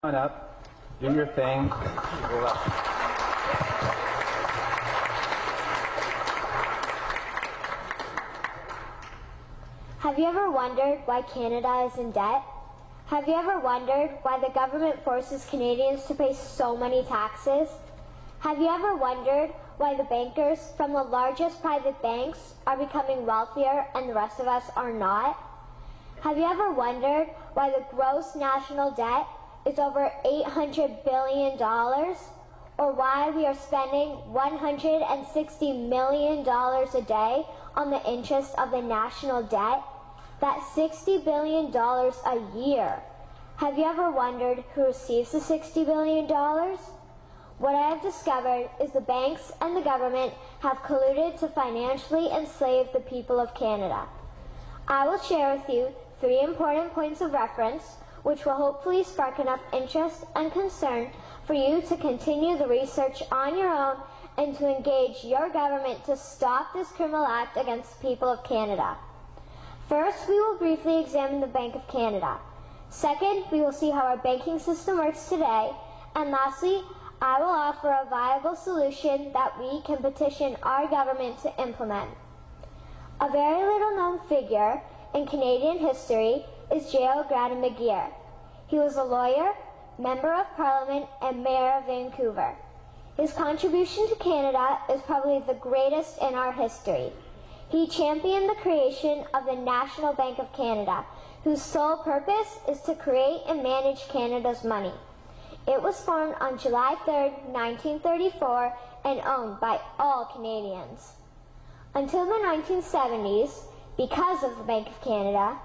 on up, do your thing. Have you ever wondered why Canada is in debt? Have you ever wondered why the government forces Canadians to pay so many taxes? Have you ever wondered why the bankers from the largest private banks are becoming wealthier and the rest of us are not? Have you ever wondered why the gross national debt is over $800 billion? Or why we are spending $160 million a day on the interest of the national debt? That's $60 billion a year. Have you ever wondered who receives the $60 billion? What I have discovered is the banks and the government have colluded to financially enslave the people of Canada. I will share with you 3 important points of reference which will hopefully spark enough interest and concern for you to continue the research on your own and to engage your government to stop this criminal act against the people of Canada. First, we will briefly examine the Bank of Canada. Second, we will see how our banking system works today. And lastly, I will offer a viable solution that we can petition our government to implement. A very little known figure in Canadian history is J.O. Grannon McGeer. He was a lawyer, Member of Parliament, and Mayor of Vancouver. His contribution to Canada is probably the greatest in our history. He championed the creation of the National Bank of Canada, whose sole purpose is to create and manage Canada's money. It was formed on July 3, 1934, and owned by all Canadians. Until the 1970s, because of the Bank of Canada,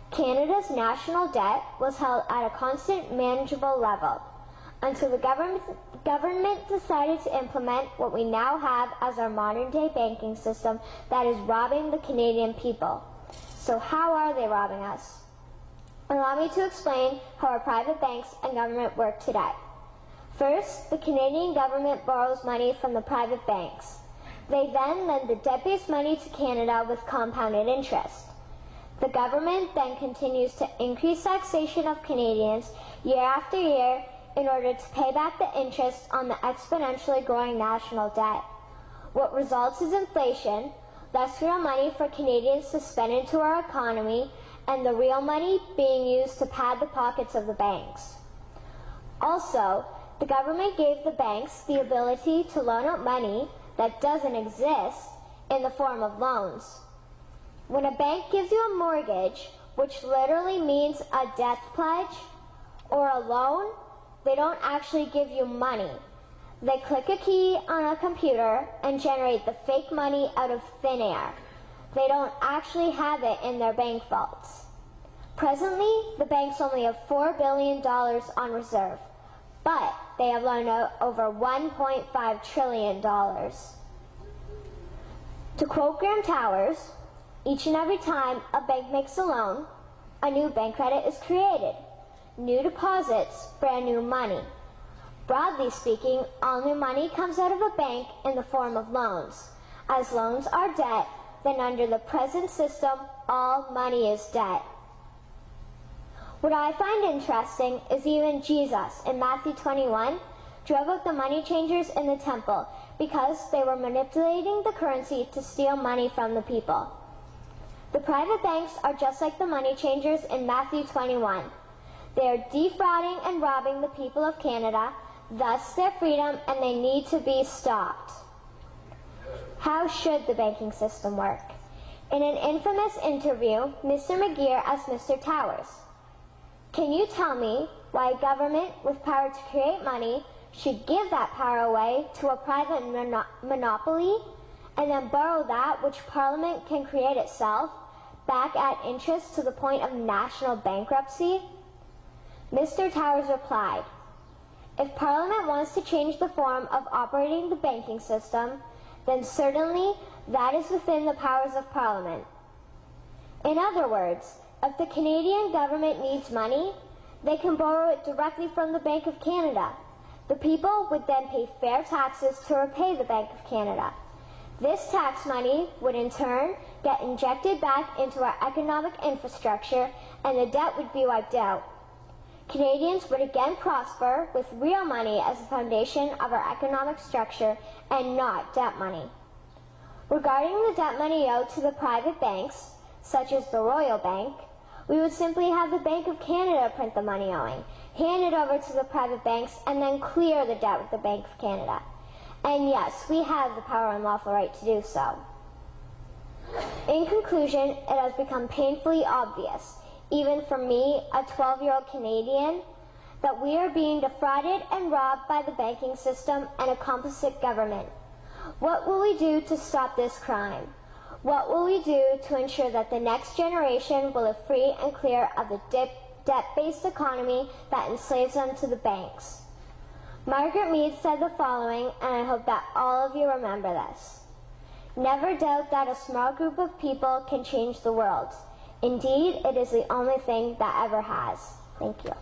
Canada's national debt was held at a constant, manageable level, until the government decided to implement what we now have as our modern-day banking system that is robbing the Canadian people. So how are they robbing us? Allow me to explain how our private banks and government work today. First, the Canadian government borrows money from the private banks. They then lend the debt-based money to Canada with compounded interest. The government then continues to increase taxation of Canadians year after year in order to pay back the interest on the exponentially growing national debt. What results is inflation, less real money for Canadians to spend into our economy, and the real money being used to pad the pockets of the banks. Also, the government gave the banks the ability to loan out money that doesn't exist in the form of loans. When a bank gives you a mortgage, which literally means a death pledge, or a loan, they don't actually give you money. They click a key on a computer and generate the fake money out of thin air. They don't actually have it in their bank vaults. Presently, the banks only have $4 billion on reserve, but they have loaned out over $1.5 trillion. To quote Graham Towers, each and every time a bank makes a loan, a new bank credit is created. New deposits, brand new money. Broadly speaking, all new money comes out of a bank in the form of loans. As loans are debt, then under the present system, all money is debt. What I find interesting is even Jesus, in Matthew 21, drove out the money changers in the temple because they were manipulating the currency to steal money from the people. The private banks are just like the money changers in Matthew 21. They are defrauding and robbing the people of Canada, thus their freedom, and they need to be stopped. How should the banking system work? In an infamous interview, Mr. McGeer asked Mr. Towers, "Can you tell me why a government with power to create money should give that power away to a private monopoly and then borrow that which Parliament can create itself back at interest to the point of national bankruptcy?" Mr. Towers replied, "If Parliament wants to change the form of operating the banking system, then certainly that is within the powers of Parliament. In other words, if the Canadian government needs money, they can borrow it directly from the Bank of Canada. The people would then pay fair taxes to repay the Bank of Canada. This tax money would in turn get injected back into our economic infrastructure and the debt would be wiped out. Canadians would again prosper with real money as the foundation of our economic structure and not debt money. Regarding the debt money owed to the private banks, such as the Royal Bank, we would simply have the Bank of Canada print the money owing, hand it over to the private banks, and then clear the debt with the Bank of Canada. And yes, we have the power and lawful right to do so. In conclusion, it has become painfully obvious, even for me, a 12-year-old Canadian, that we are being defrauded and robbed by the banking system and a complicit government. What will we do to stop this crime? What will we do to ensure that the next generation will live free and clear of the debt-based economy that enslaves them to the banks? Margaret Mead said the following, and I hope that all of you remember this. Never doubt that a small group of people can change the world. Indeed, it is the only thing that ever has. Thank you.